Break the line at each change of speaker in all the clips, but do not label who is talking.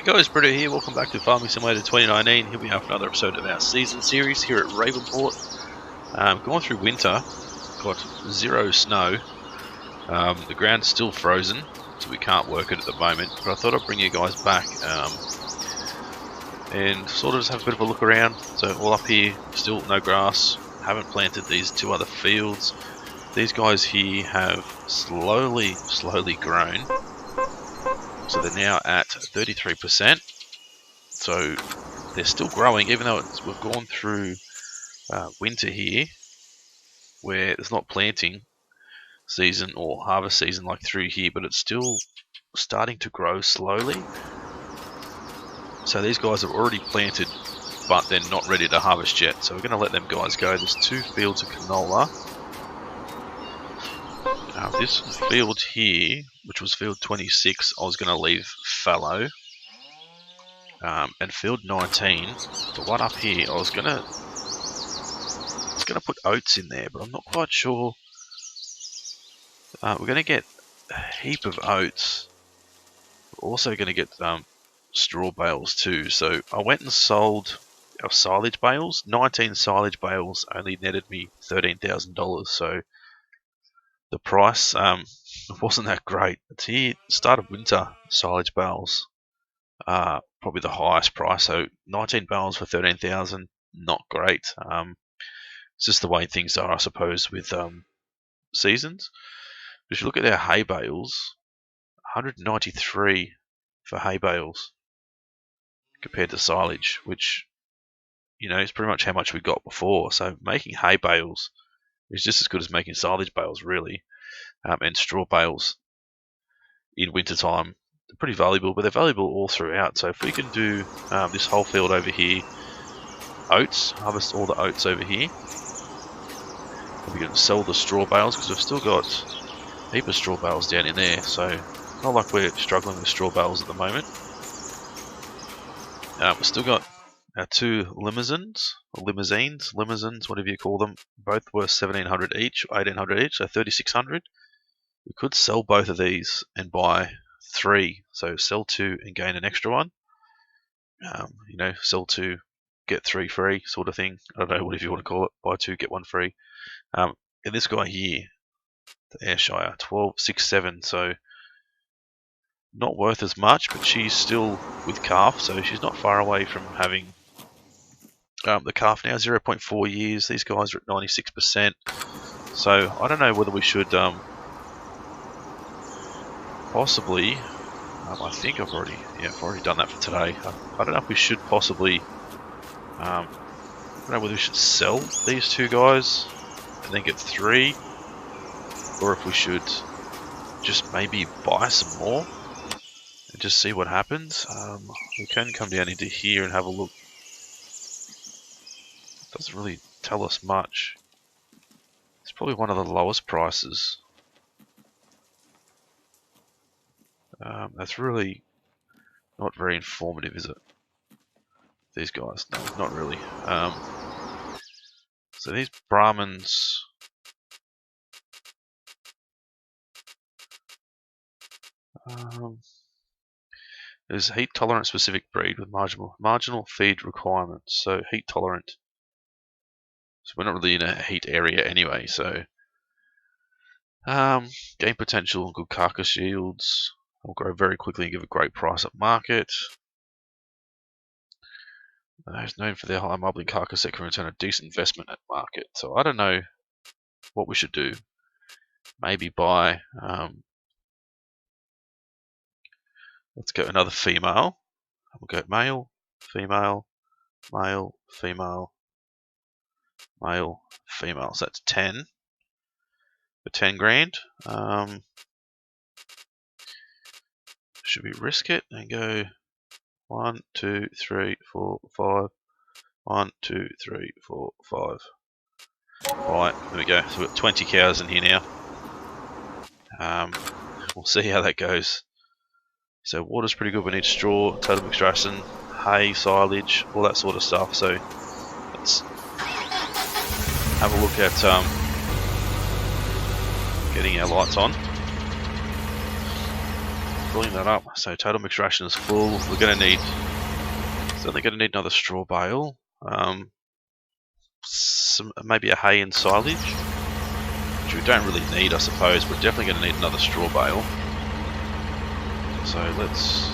Guys, Britto here, welcome back to Farming Simulator 2019. Here we have another episode of our season series here at Ravenport. Going through winter, got zero snow. The ground's still frozen, so we can't work it at the moment. But I thought I'd bring you guys back and sort of just have a bit of a look around. So all up here, still no grass. Haven't planted these two other fields. These guys here have slowly grown. So they're now at 33%. So they're still growing, even though we've gone through winter here, where it's not planting season or harvest season like through here, but it's still starting to grow slowly. So these guys are already planted, but they're not ready to harvest yet. So we're going to let them guys go. There's two fields of canola. This field here, which was field 26, I was going to leave fallow. And field 19, the one up here, I was going to put oats in there, but I'm not quite sure. We're going to get a heap of oats. We're also going to get straw bales too. So I went and sold our silage bales. 19 silage bales only netted me $13,000. So the price wasn't that great. It's here, start of winter, silage bales are probably the highest price. So 19 bales for 13,000, not great. It's just the way things are, I suppose, with seasons. But if you look at our hay bales, 193 for hay bales compared to silage, which, you know, is pretty much how much we got before. So making hay bales is just as good as making silage bales, really. And straw bales in wintertime, they're pretty valuable, but they're valuable all throughout. So if we can do this whole field over here, oats, harvest all the oats over here, and we can sell the straw bales, because we've still got a heap of straw bales down in there. So it's not like we're struggling with straw bales at the moment. We've still got our two limousines, whatever you call them. Both were 1,700 each, 1,800 each, so 3,600. We could sell both of these and buy three. So sell two and gain an extra one. You know, sell two, get three free sort of thing. I don't know, whatever you want to call it. Buy two, get one free. And this guy here, the Ayrshire, 1267. So not worth as much, but she's still with calf, so she's not far away from having the calf now. 0.4 years. These guys are at 96%. So I don't know whether we should possibly. I think I've already done that for today. I don't know if we should possibly. I don't know whether we should sell these two guys and then get three, or if we should just maybe buy some more and just see what happens. We can come down into here and have a look. It doesn't really tell us much. It's probably one of the lowest prices. That's really not very informative, is it? These guys, no, not really. So these Brahmins, there's a heat tolerant specific breed with marginal feed requirements. So heat tolerant. So we're not really in a heat area anyway. So gain potential and good carcass yields. Will grow very quickly and give a great price at market. It's known for their high marbling carcass that can return a decent investment at market. So I don't know what we should do. Maybe buy. Let's go another female. We'll go male, female, male, female, male, female. So that's 10 for 10 grand. Should we risk it and go 1, 2, 3, 4, 5. 1, 2, 3, 4, 5. Right, there we go. So we've got 20 cows in here now. We'll see how that goes. So water's pretty good. We need straw, total extraction, hay, silage, all that sort of stuff. So let's have a look at getting our lights on. filling that up. So total mixed ration is full. We're going to need, certainly going to need another straw bale. Maybe a hay and silage, which we don't really need, I suppose. We're definitely going to need another straw bale. So let's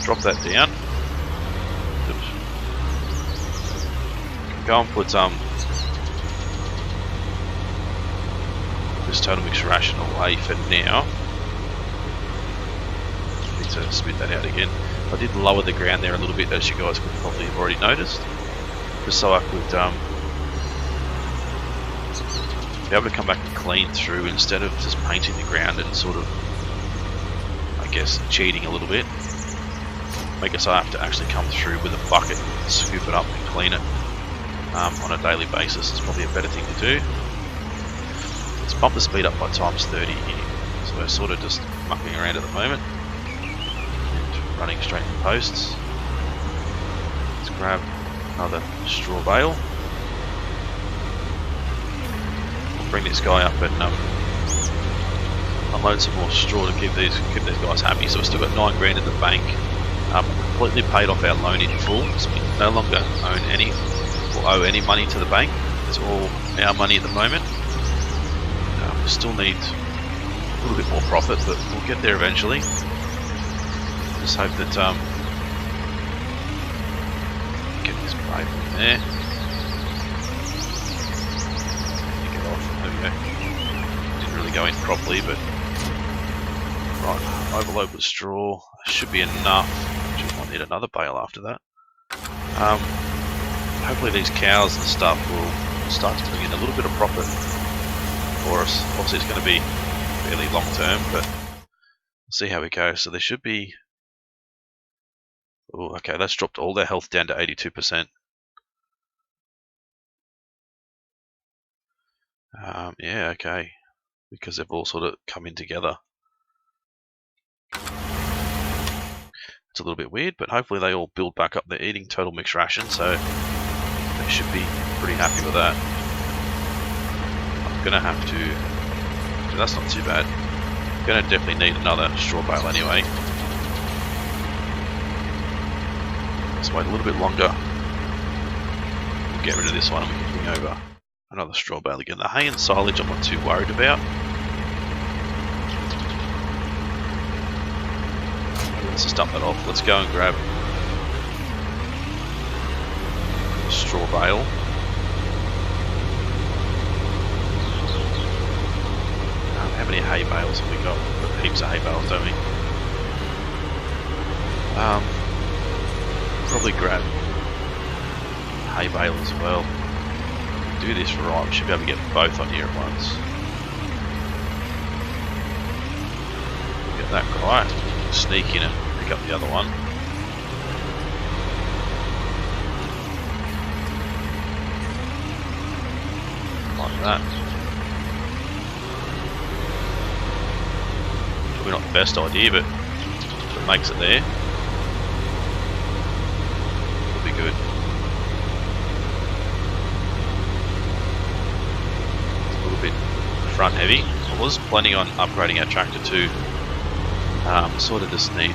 drop that down. Go and put this total mixed ration away for now. Need to spit that out again. I did lower the ground there a little bit, as you guys could probably have already noticed, just so I could be able to come back and clean through instead of just painting the ground and sort of, I guess, cheating a little bit. I guess I have to actually come through with a bucket, scoop it up and clean it on a daily basis. It's probably a better thing to do. Let's bump the speed up by times 30 here. So we're sort of just mucking around at the moment. Running straight in posts. Let's grab another straw bale. We'll bring this guy up and unload some more straw to keep these guys happy. So we've still got 9 grand in the bank. Completely paid off our loan in full, so we no longer owe any money to the bank. It's all our money at the moment. We still need a little bit more profit, but we'll get there eventually. Just hope that get this pipe in there. Take it off. There we go. Didn't really go in properly, but right. Overload with straw should be enough. Just might need another bale after that. Hopefully these cows and stuff will start to bring in a little bit of profit for us. Obviously it's going to be fairly long term, but we'll see how we go. So there should be. Oh, okay, that's dropped all their health down to 82%. Yeah, okay, because they've all sort of come in together. It's a little bit weird, but hopefully they all build back up. They're eating total mixed ration, so they should be pretty happy with that. I'm gonna have to. That's not too bad. I'm gonna definitely need another straw bale anyway. Let's wait a little bit longer. We'll get rid of this one and we can bring over another straw bale again. The hay and silage I'm not too worried about. Let's just dump that off. Let's go and grab a straw bale. How many hay bales have we got? We've got heaps of hay bales, don't we? Probably grab hay bale as well. Do this right, we should be able to get both on here at once. Get that guy, sneak in and pick up the other one. Like that. Probably not the best idea, but if it makes it there, it'll be good. It's a little bit front heavy. I was planning on upgrading our tractor too. Sort of just need a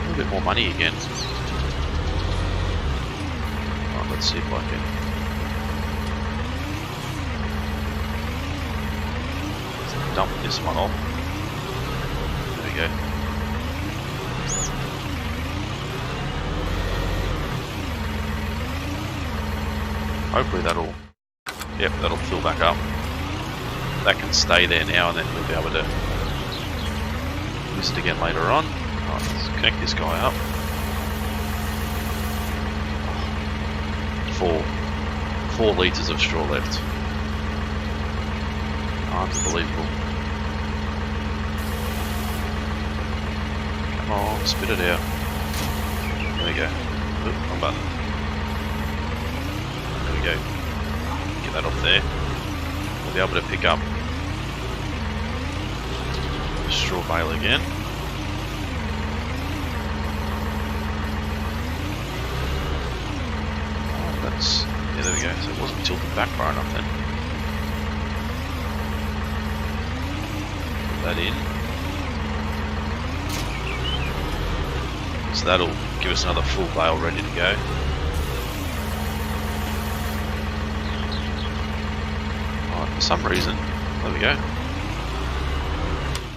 little bit more money again. Right, let's see if I can. Dump this one off. There we go. Hopefully that'll fill back up. That can stay there now, and then we'll be able to use it again later on. Right, let's connect this guy up. 4 litres of straw left. Unbelievable. Come on, spit it out. There we go. Oop, wrong button. There we go. Get that off there. We'll be able to pick up the straw bale again. Yeah, there we go. So it wasn't tilted back far enough then. Put that in. So that'll give us another full bale ready to go. Alright, for some reason, there we go.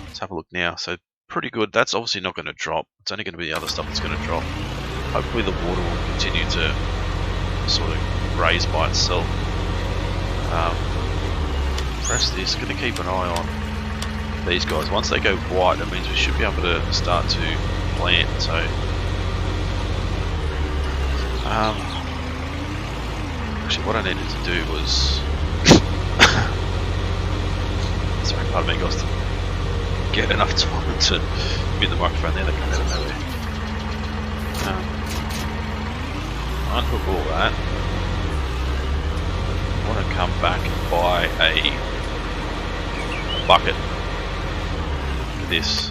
Let's have a look now. So pretty good. That's obviously not going to drop. It's only going to be the other stuff that's going to drop. Hopefully the water will continue to sort of raise by itself. Press this. Going to keep an eye on these guys. Once they go white, that means we should be able to start to plant. So actually what I needed to do was sorry, pardon me guys, to get enough time to mute the microphone there. They come out of nowhere. Unhook all that. I want to come back and buy a bucket for this.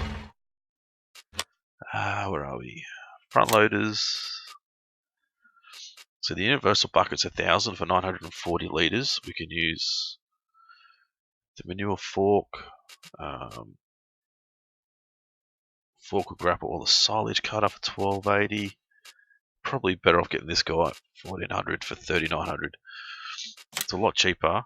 Where are we? Front loaders. So the universal bucket's 1,000 for 940 litres. We can use the manure fork. Fork will grapple all the silage cutter for 1280. Probably better off getting this guy 1400 for 3900. It's a lot cheaper,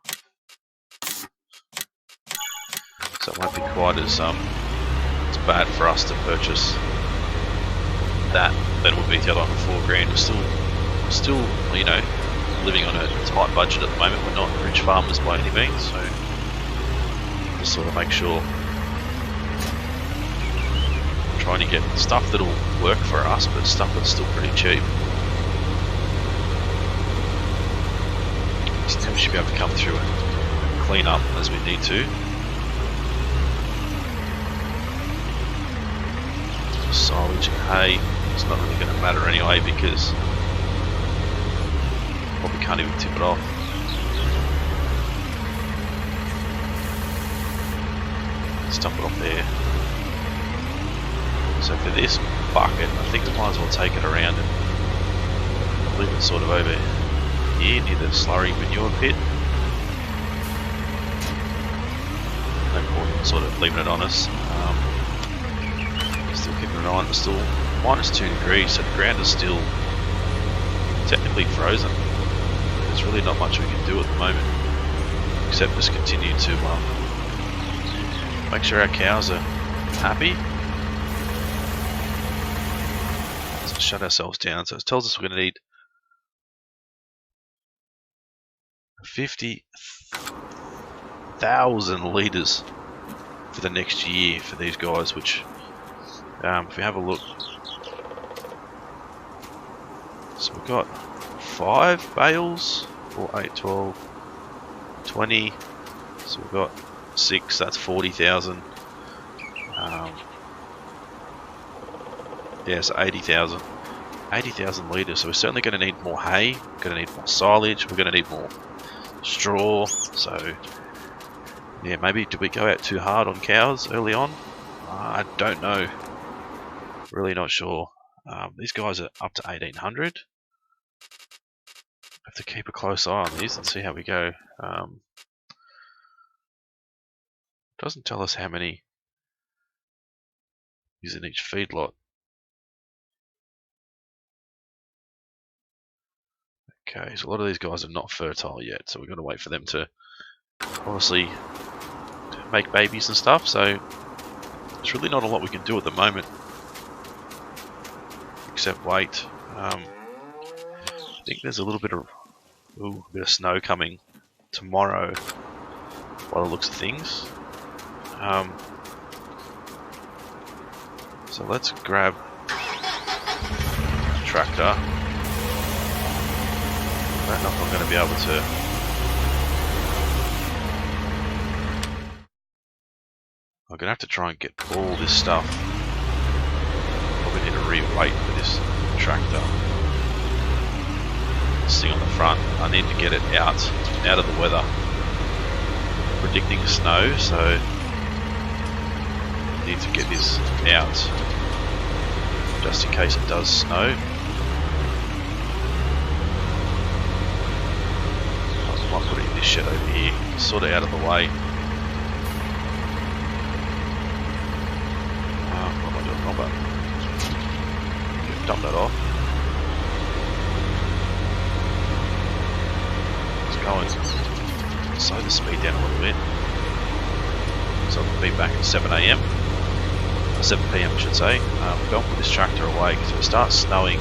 so it won't be quite as it's bad for us to purchase that than it would be the other one for $4,000. We're still, you know, living on a tight budget at the moment. We're not rich farmers by any means, so just sort of make sure trying to get stuff that'll work for us, but stuff that's still pretty cheap. So now we should be able to come through and clean up as we need to. Silage and hay, it's not really going to matter anyway because probably can't even tip it off. Stuff it off there. So for this bucket, I think we might as well take it around and leave it sort of over here near the slurry manure pit. No point in sort of leaving it on us. Still keeping an eye on it. It's still -2 degrees, so the ground is still technically frozen. There's really not much we can do at the moment, except just continue to make sure our cows are happy. Let's shut ourselves down. So it tells us we're going to need 50,000 litres for the next year for these guys, which if we have a look, so we've got 5 bales, 4, 8, 12, 20, so we've got 6, that's 40,000. Yeah, so 80,000 litres, so we're certainly going to need more hay, we're going to need more silage, we're going to need more straw. So yeah, maybe did we go out too hard on cows early on? I don't know, really not sure. These guys are up to 1800. Have to keep a close eye on these and see how we go. Doesn't tell us how many is in each feedlot. Okay, so a lot of these guys are not fertile yet, so we're going to wait for them to obviously make babies and stuff, so there's really not a lot we can do at the moment except wait. I think there's a little bit of snow coming tomorrow by the looks of things. So let's grab the tractor. I don't know if I'm going to be able to. I'm going to have to try and get all this stuff. Probably need a rear weight for this tractor. This thing on the front, I need to get it out of the weather. Predicting snow, so I need to get this out just in case it does snow. I might put it in this shed over here, sort of out of the way. What am I doing wrong button? Get dump that off. Let's go and slow the speed down a little bit. So I'll be back at 7 AM. 7 PM I should say. Go and put this tractor away because if it starts snowing,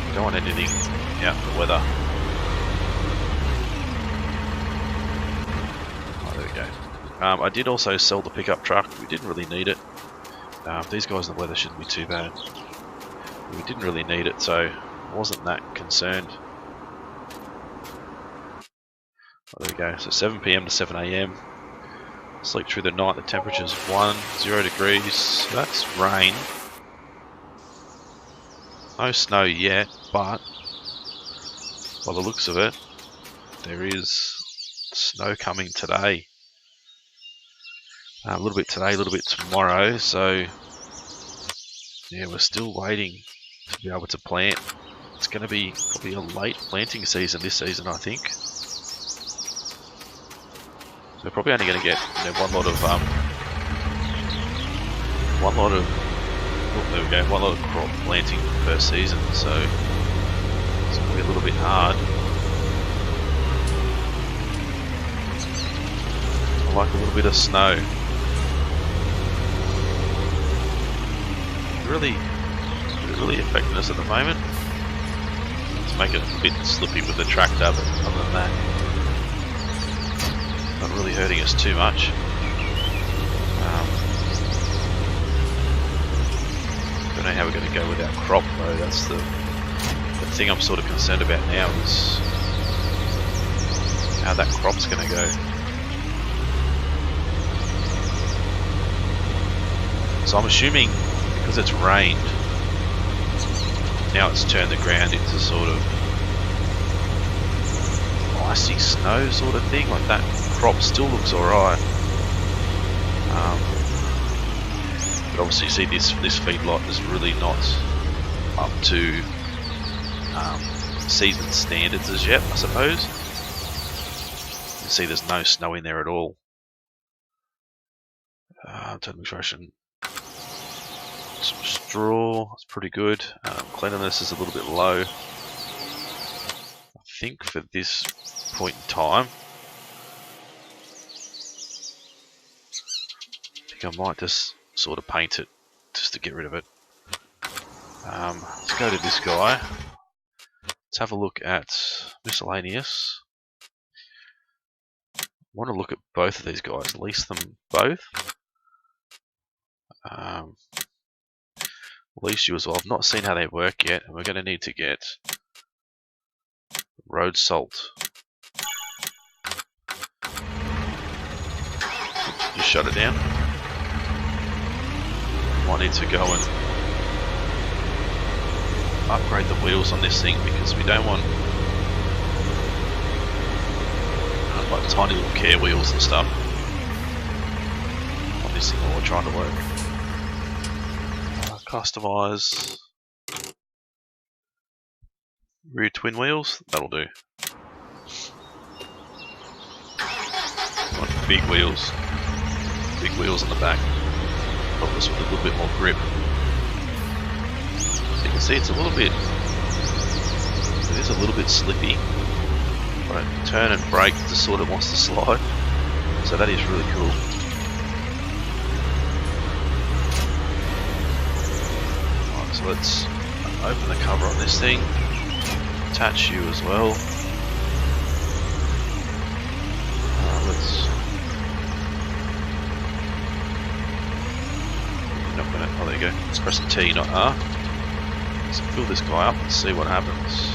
we don't want anything out in the weather. Oh, there we go. I did also sell the pickup truck. We didn't really need it. These guys in the weather shouldn't be too bad. We didn't really need it, so I wasn't that concerned. Oh, there we go. So 7 PM to 7 AM. Sleep through the night. The temperature's 0 degrees. That's rain. No snow yet, but by the looks of it, there is snow coming today. A little bit today, a little bit tomorrow. So yeah, we're still waiting to be able to plant. It's going to be probably a late planting season this season, I think. So we're probably only going to get one lot of crop planting per season. So it's going to be a little bit hard. I like a little bit of snow. Really affecting us at the moment. Let's make it a bit slippy with the tractor, but other than that, not really hurting us too much. Don't know how we're going to go with our crop though. That's the thing I'm sort of concerned about now, is how that crop's going to go. So I'm assuming because it's rained, now it's turned the ground into sort of icy snow sort of thing. Like that crop still looks alright. But obviously you see this feedlot is really not up to season standards as yet, I suppose. You can see there's no snow in there at all. Total nutrition. Some straw, it's pretty good. Cleanliness is a little bit low, I think, for this point in time. I think I might just sort of paint it just to get rid of it. Let's go to this guy. Let's have a look at miscellaneous. I want to look at both of these guys, lease them both. Lease you as well. I've not seen how they work yet, and we're going to need to get road salt. Just shut it down. Might need to go and upgrade the wheels on this thing because we don't want like tiny little care wheels and stuff on this thing while we're trying to work. Customize rear twin wheels, that'll do. Want big wheels on the back, help us with a little bit more grip. So you can see it's a little bit, it is a little bit slippy, but I turn and brake just sort of wants to slide, so that is really cool. So let's open the cover on this thing, attach you as well. Oh, there you go. Let's press T, not R. Let's fill this guy up and see what happens.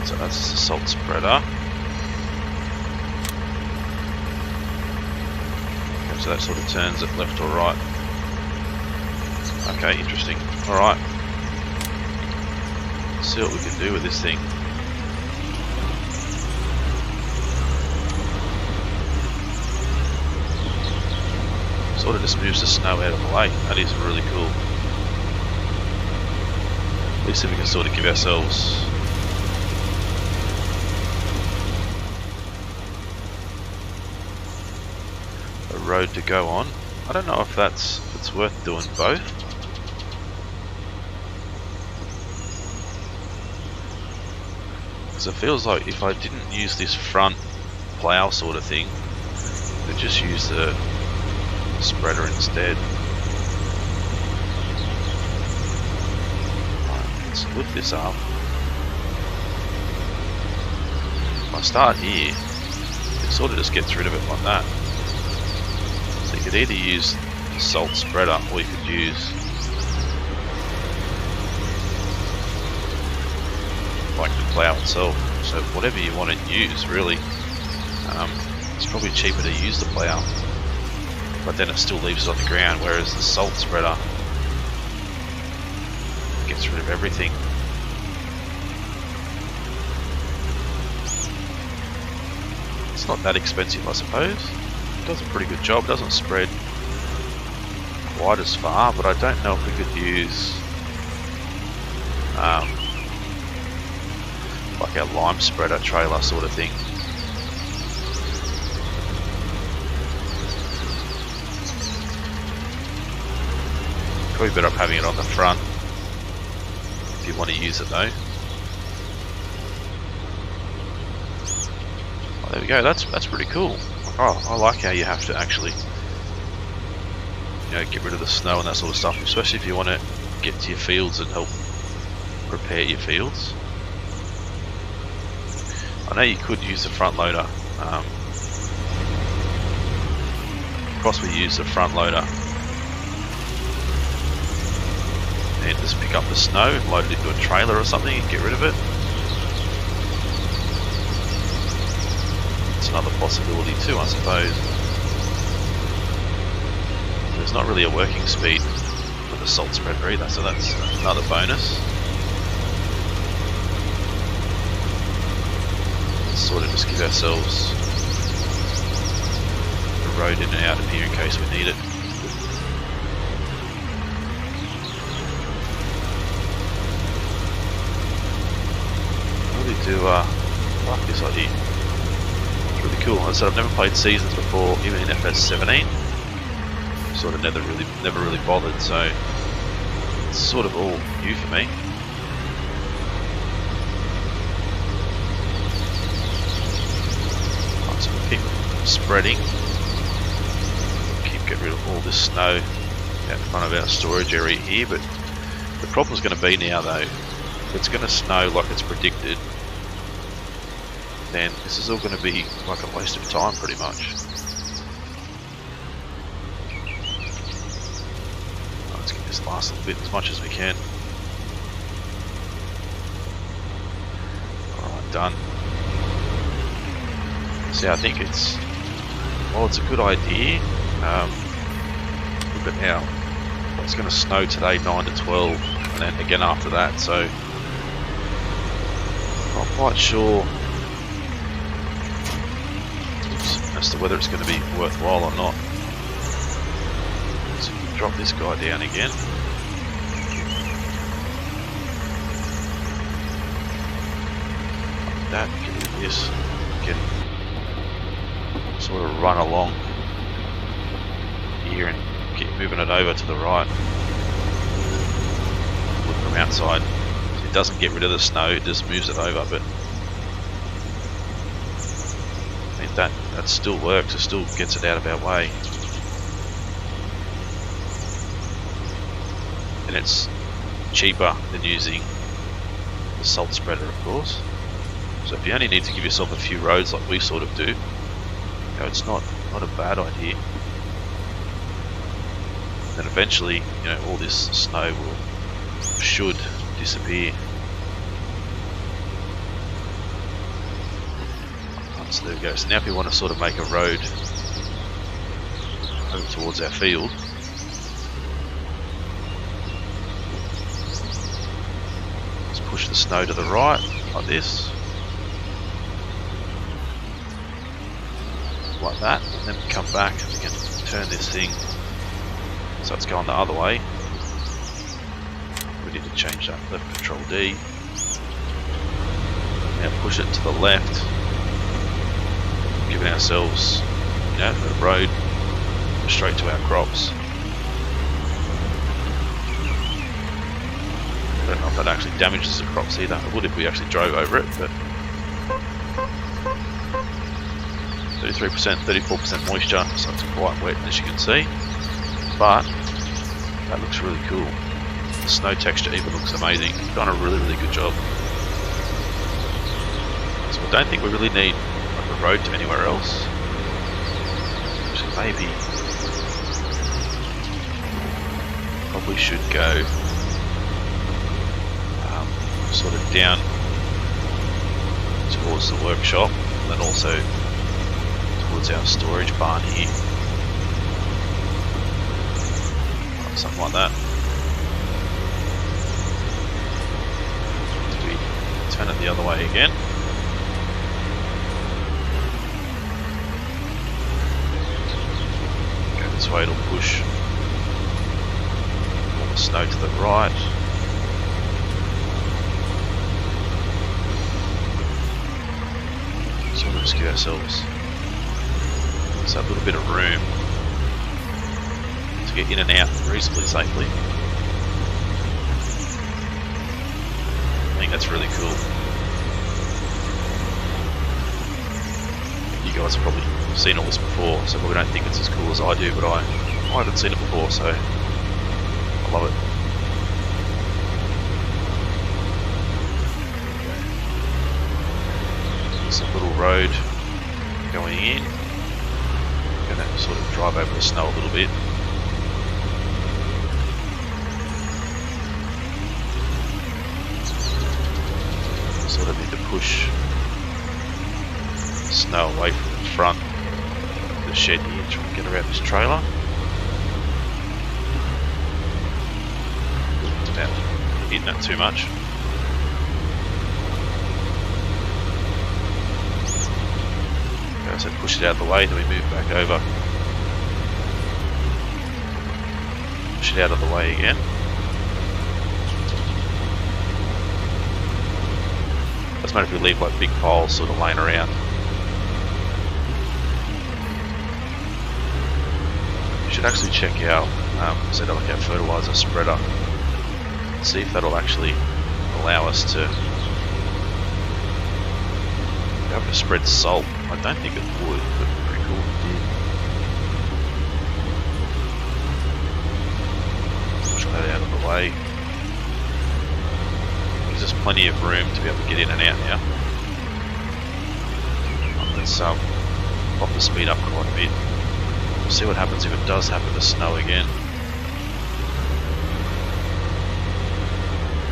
So that's the salt spreader. So that sort of turns it left or right. Okay, interesting. Alright. Let's see what we can do with this thing. Sort of just moves the snow out of the way. That is really cool. At least if we can sort of give ourselves a road to go on. I don't know if it's worth doing both. Because it feels like if I didn't use this front plough sort of thing, I'd just use the spreader instead. Right, let's lift this up. If I start here, it sort of just gets rid of it like that. So you could either use the salt spreader, or you could use like the plough itself. So whatever you want to use, really. It's probably cheaper to use the plough, but then it still leaves it on the ground, whereas the salt spreader gets rid of everything. It's not that expensive, I suppose. It does a pretty good job. It doesn't spread quite as far, but I don't know if we could use like a lime spreader trailer sort of thing. Probably better off having it on the front if you want to use it though. Oh, there we go. That's pretty cool. Oh, I like how you have to actually, you know, get rid of the snow and that sort of stuff, especially if you want to get to your fields and help prepare your fields. I know you could use the front loader. Possibly use the front loader and just pick up the snow and load it into a trailer or something and get rid of it. It's another possibility too, I suppose. There's not really a working speed for the salt spreader either, so that's another bonus. Let's sort of just give ourselves a road in and out of here in case we need it. I like this idea. It's really cool. As I said, I've never played Seasons before, even in FS19. Sort of never really bothered, so it's sort of all new for me. Right, so we'll keep spreading. Keep getting rid of all this snow out in front of our storage area here, but the problem's going to be now though, if it's going to snow like it's predicted, then this is all going to be like a waste of time pretty much. Let's get this last little bit as much as we can. Alright, done. See, I think it's a good idea. Look at now, it's going to snow today 9 to 12 and then again after that, so not quite sure as to whether it's going to be worthwhile or not. So drop this guy down again. Like that, get rid of this, get sort of run along here and keep moving it over to the right. Look from outside. It doesn't get rid of the snow, it just moves it over, but that still works, it still gets it out of our way. And it's cheaper than using the salt spreader, of course. So if you only need to give yourself a few roads like we sort of do, you know, it's not a bad idea. Then eventually, you know, all this snow should disappear. So there we go. So now if we want to sort of make a road over towards our field, let's push the snow to the right like this, like that, and then we come back and we can turn this thing so it's going the other way. We need to change that, left Control D. Now push it to the left, giving ourselves, you know, a road straight to our crops. I don't know if that actually damages the crops either. It would if we actually drove over it, but 33%, 34% moisture, so it's quite wet as you can see. But that looks really cool. The snow texture even looks amazing. Done a really, really good job. So I don't think we really need like a road to anywhere else. So maybe probably should go sort of down towards the workshop, and then also towards our storage barn here. Something like that. Do we turn it the other way again? Go this way, it'll push all the snow to the right. Sort of just give ourselves a little bit of room to get in and out reasonably safely. I think that's really cool. You guys have probably seen all this before, so probably don't think it's as cool as I do, but I haven't seen it before, so I love it. There's a little road going in. I'm going to sort of drive over the snow a little bit. Sort of need to push snow away from the front of the shed here, try and get around this trailer. Without hitting that too much. I said push it out of the way, then we move back over. Push it out of the way again. Doesn't matter if we leave like big piles sort of laying around. We should actually check out set up like our fertilizer spreader. See if that'll actually allow us to be able to spread salt. I don't think it would, but pretty cool if it did. Push that out of the way. Gives us plenty of room to be able to get in and out now. Let's pop the speed up quite a bit. We'll see what happens if it does happen to snow again.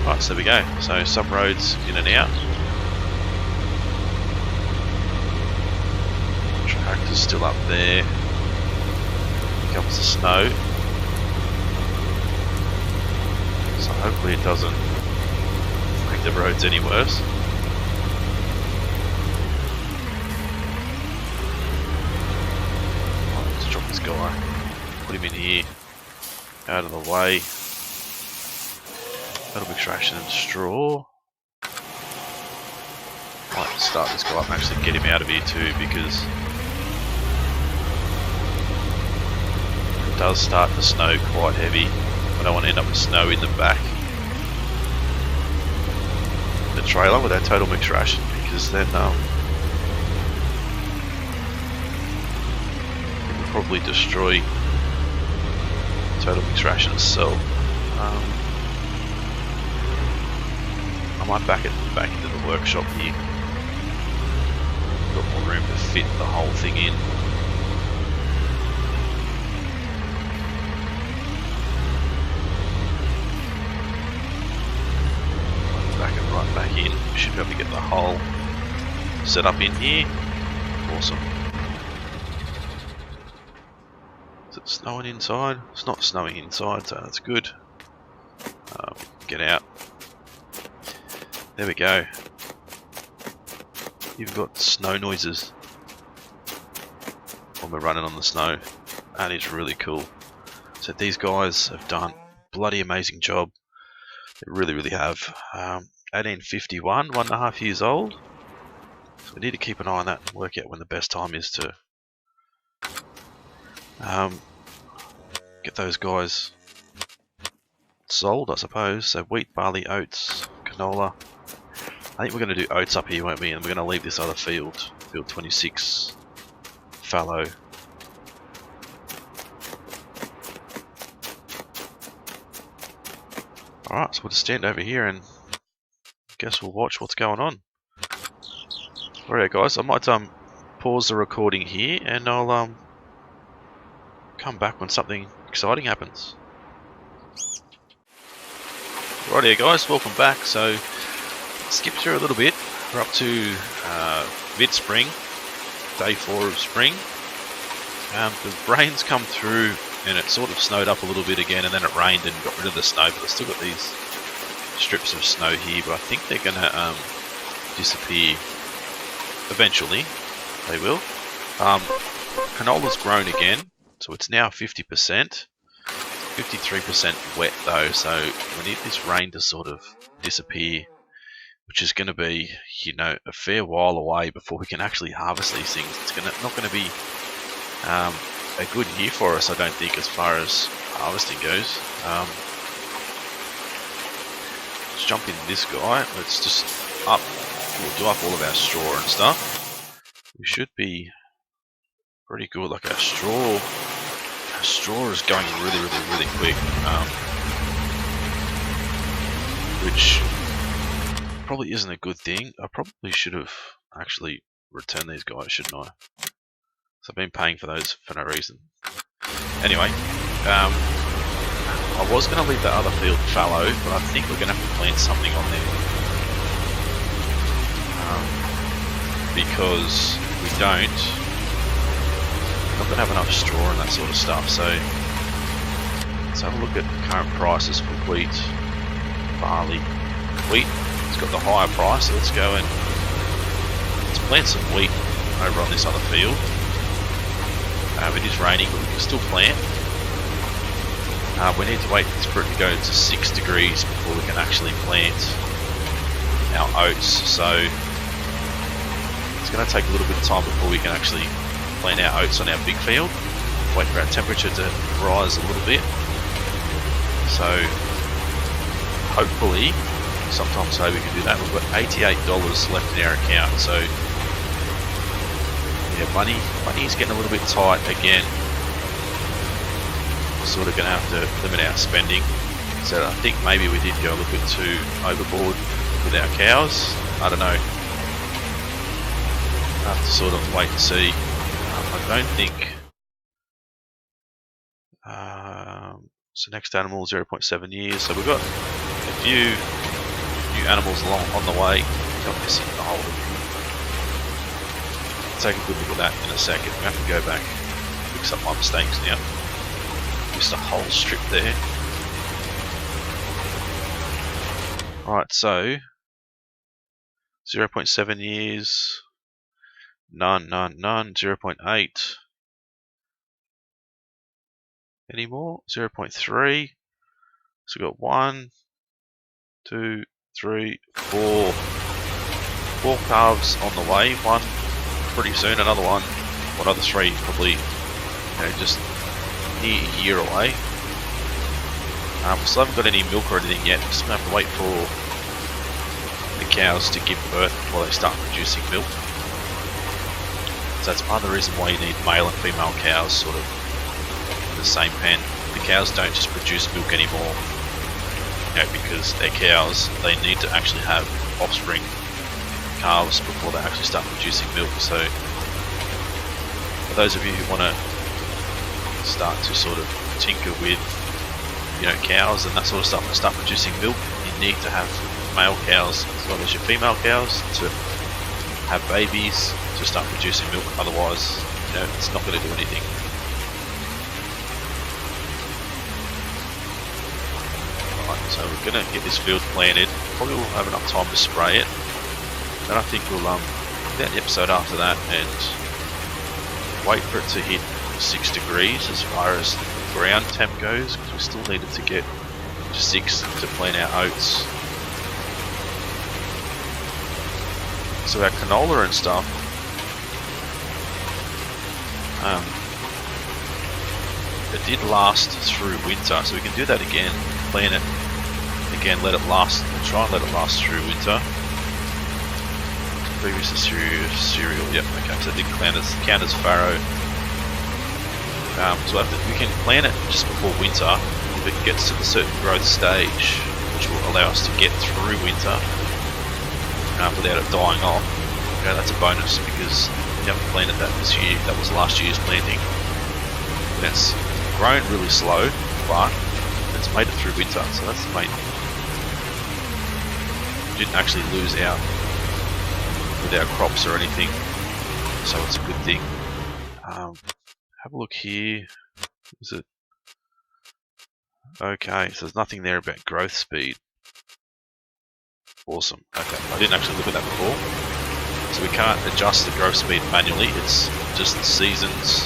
Right, so there we go. So some roads in and out. Tractor's still up there. Here comes the snow. So hopefully it doesn't make the roads any worse. Right, let's drop this guy. Put him in here. Out of the way. That'll be extraction and straw. Might start this guy up and actually get him out of here too, because it does start to snow quite heavy. I don't want to end up with snow in the back of the trailer with our total mixed ration, because then it will probably destroy total mixed ration itself. I might back it back into the workshop here. Got more room to fit the whole thing in. Back it right back in. We should be able to get the whole set up in here. Awesome. Is it snowing inside? It's not snowing inside, so that's good. Get out. There we go. You've got snow noises when we're running on the snow. That is really cool. So these guys have done a bloody amazing job. They really, really have. 1851, 1.5 years old. So we need to keep an eye on that and work out when the best time is to get those guys sold, I suppose. So wheat, barley, oats, canola. I think we're going to do oats up here, won't we? And we're going to leave this other field, field 26, fallow. Alright, so we'll just stand over here and guess we'll watch what's going on. Alright guys, I might pause the recording here and I'll come back when something exciting happens. Right here guys, welcome back. So skip through a little bit. We're up to mid-spring, day 4 of spring. The rain's come through and it sort of snowed up a little bit again, and then it rained and got rid of the snow, but I've still got these strips of snow here, but I think they're going to disappear eventually. They will. Canola's grown again, so it's now 50%. 53% wet though, so we need this rain to sort of disappear, which is going to be, you know, a fair while away before we can actually harvest these things. It's not going to be a good year for us, I don't think, as far as harvesting goes. Let's jump in this guy. Let's just we'll do up all of our straw and stuff. We should be pretty good. Like our straw is going really quick, which probably isn't a good thing. I probably should have actually returned these guys, shouldn't I? So I've been paying for those for no reason. Anyway, I was going to leave that other field fallow, but I think we're going to have to plant something on there. Because we don't, we're not going to have enough straw and that sort of stuff. So let's have a look at current prices for wheat, barley. Wheat has got the higher price, so let's go and let's plant some wheat over on this other field. It is raining, but we can still plant. We need to wait for it to go to 6 degrees before we can actually plant our oats. So it's going to take a little bit of time before we can actually plant our oats on our big field. Wait for our temperature to rise a little bit. So hopefully, sometime today we can do that. We've got $88 left in our account. So yeah, money's getting a little bit tight again. We're sort of going to have to limit our spending. So I think maybe we did go a little bit too overboard with our cows. I don't know. I'll have to sort of wait and see. I don't think. So next animal 0.7 years. So we've got a few new animals on the way. Got this in the hole. Take a good look at that in a second. We have to go back, fix up my mistakes now. Just a whole strip there. Alright, so 0.7 years, none, 0.8. Any more? 0.3. So we've got 1, 2, 3, 4. 4 calves on the way. One pretty soon, another one, another 3 probably, you know, just near a year away. We still haven't got any milk or anything yet. We're just going to have to wait for the cows to give birth before they start producing milk. So that's part of the reason why you need male and female cows sort of in the same pen. The cows don't just produce milk anymore, you know, because they're cows. They need to actually have offspring, calves, before they actually start producing milk. So for those of you who want to start to sort of tinker with, you know, cows and that sort of stuff and start producing milk, you need to have male cows as well as your female cows to have babies to start producing milk. Otherwise, you know, it's not going to do anything. Alright, so we're going to get this field planted. Probably won't have enough time to spray it. Then I think we'll get an episode after that and wait for it to hit 6 degrees as far as ground temp goes, because we still needed to get to 6 to plant our oats. So our canola and stuff, it did last through winter, so we can do that again. Plan it again, let it last. We'll try and let it last through winter. Previous cereal. Yep. Okay. So it did count as farrow. So we can plan it just before winter. If it gets to a certain growth stage, which will allow us to get through winter without it dying off. Okay, that's a bonus because we haven't planted that this year. That was last year's planting. And it's grown really slow, but it's made it through winter, so that's the main. We didn't actually lose out with our crops or anything, so it's a good thing. Have a look here. Is it okay? So there's nothing there about growth speed. Awesome. Okay, I didn't actually look at that before. So we can't adjust the growth speed manually. It's just the seasons.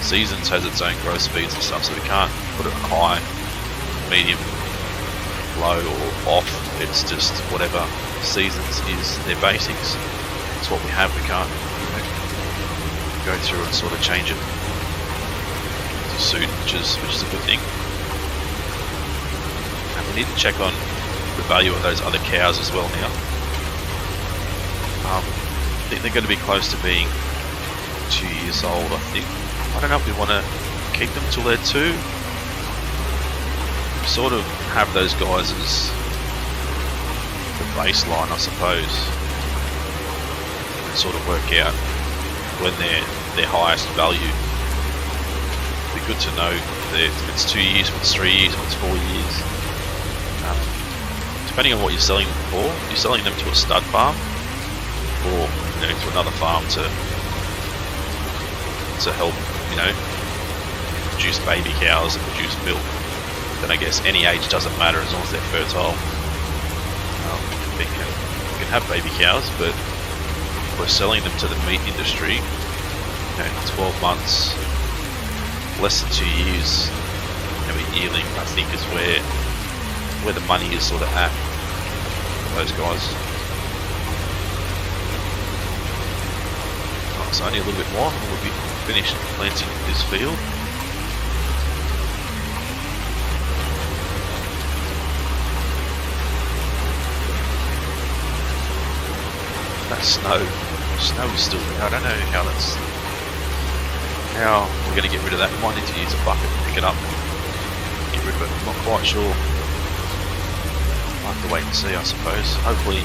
Seasons has its own growth speeds and stuff, so we can't put it on high, medium, low, or off. It's just whatever seasons is their basics. It's what we have. We can't go through and sort of change it to suit, which is a good thing. And we need to check on the value of those other cows as well now. I think they're going to be close to being 2 years old, I think. I don't know if we want to keep them till they're 2. Sort of have those guys as the baseline, I suppose, and sort of work out when they're their highest value. It'd be good to know if it's 2 years, if it's 3 years, if it's 4 years. Depending on what you're selling them for, if you're selling them to a stud farm or to another farm to help produce baby cows and produce milk, then I guess any age doesn't matter as long as they're fertile. We can have baby cows, but if we're selling them to the meat industry, 12 months, less than 2 years, yearling, I think is where the money is sort of at for those guys. So only a little bit more and we'll be finished planting this field. That snow is still there. I don't know how we're going to get rid of that. We might need to use a bucket to pick it up, get rid of it. I'm not quite sure. I'll have to wait and see, I suppose. Hopefully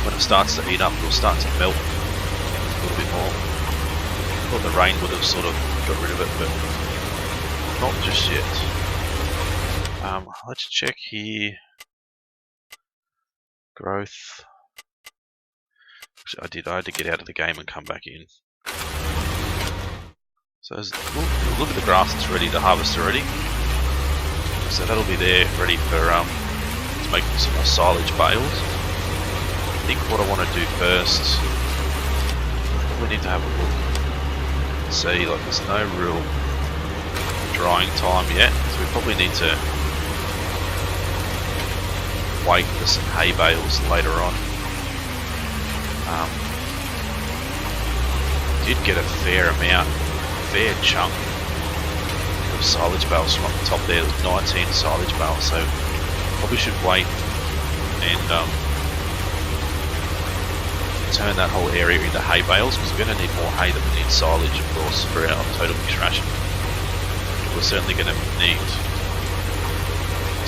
when it starts to heat up, it'll start to melt a little bit more. I thought the rain would have sort of got rid of it, but not just yet. Let's check here. Growth. Actually, I had to get out of the game and come back in. So look at the grass that's ready to harvest already. So that'll be there ready for to make some more silage bales. I think what I want to do first, we need to have a look. See, like there's no real drying time yet, so we probably need to wait for some hay bales later on. Did get a fair chunk of silage bales from up the top there. There was 19 silage bales, so probably should wait and turn that whole area into hay bales, because we're going to need more hay than we need silage, of course, for our total mixed ration. We're certainly going to need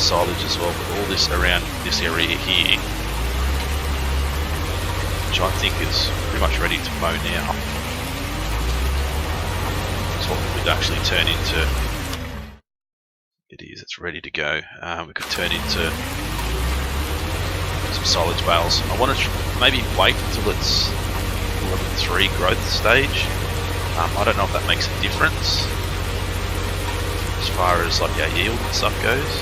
silage as well, but all this around this area here, which I think is pretty much ready to mow now. That's what we could actually turn into. It is, it's ready to go. We could turn into some silage bales. I want to maybe wait until it's 11.3 growth stage. I don't know if that makes a difference as far as like our yield and stuff goes.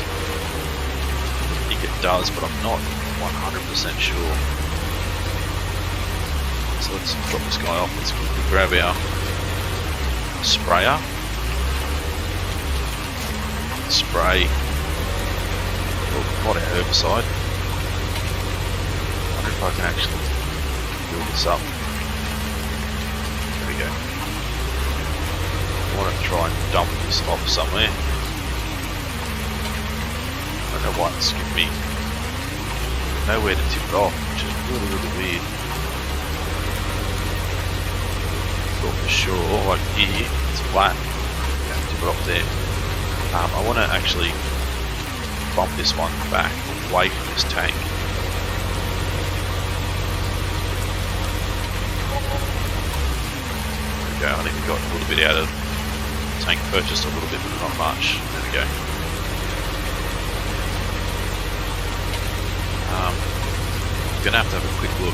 I think it does, but I'm not 100% sure. So let's drop this guy off. Let's quickly grab our sprayer. Spray. Well, not our herbicide. I wonder if I can actually build this up. There we go. I want to try and this off somewhere. I don't know why it's giving me nowhere to tip it off, which is really, really weird. Thought for sure, like here, it's flat. Tip it off there. I want to actually bump this one back away from this tank. There we go. I think we got a little bit out of the tank, purchased a little bit, but not much. There we go. Gonna have to have a quick look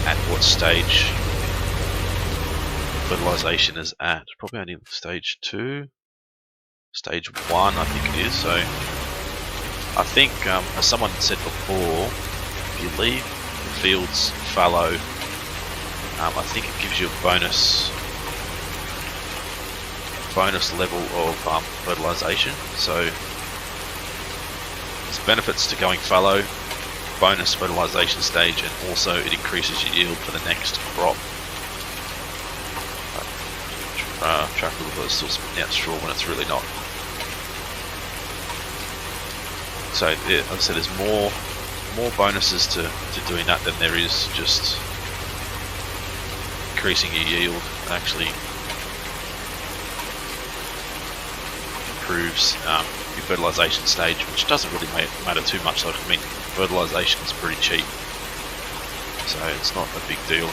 at what stage fertilization is at. Probably only stage 2, stage 1 I think it is. So I think as someone said before, if you leave the fields fallow, I think it gives you a bonus level of fertilization. So there's benefits to going fallow, bonus fertilization stage, and also it increases your yield for the next crop. Track a little bit, still spitting out straw when it's really not. So yeah, like I said, there's more bonuses to doing that than there is just increasing your yield. It actually improves your fertilization stage, which doesn't really matter too much. Like, I mean, fertilization is pretty cheap, so it's not a big deal.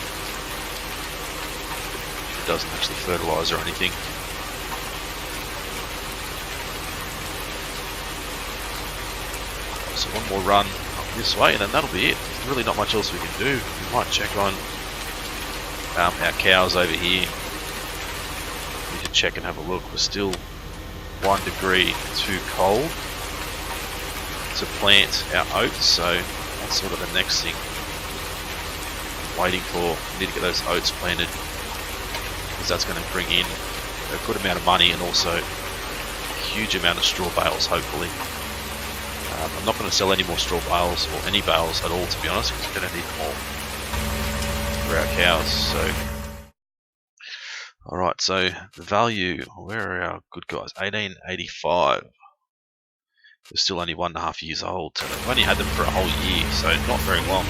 It doesn't actually fertilize or anything. So one more run up this way, and then that'll be it. There's really not much else we can do. We might check on our cows over here. We can check and have a look. We're still 1 degree too cold to plant our oats, so that's sort of the next thing I'm waiting for. We need to get those oats planted, because that's going to bring in a good amount of money and also a huge amount of straw bales, hopefully. I'm not going to sell any more straw bales or any bales at all, to be honest, because we're going to need more for our cows. So, alright, so the value, where are our good guys? 1885. They're still only 1.5 years old, so they've only had them for a whole year, so not very long.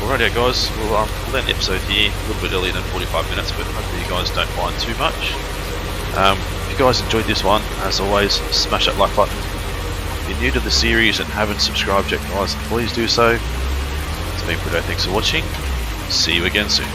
Alrighty guys, we'll end the episode here, a little bit earlier than 45 minutes, but hopefully you guys don't mind too much. If you guys enjoyed this one, as always, smash that like button. If you're new to the series and haven't subscribed yet guys, please do so. It's been Britto, thanks for watching. See you again soon.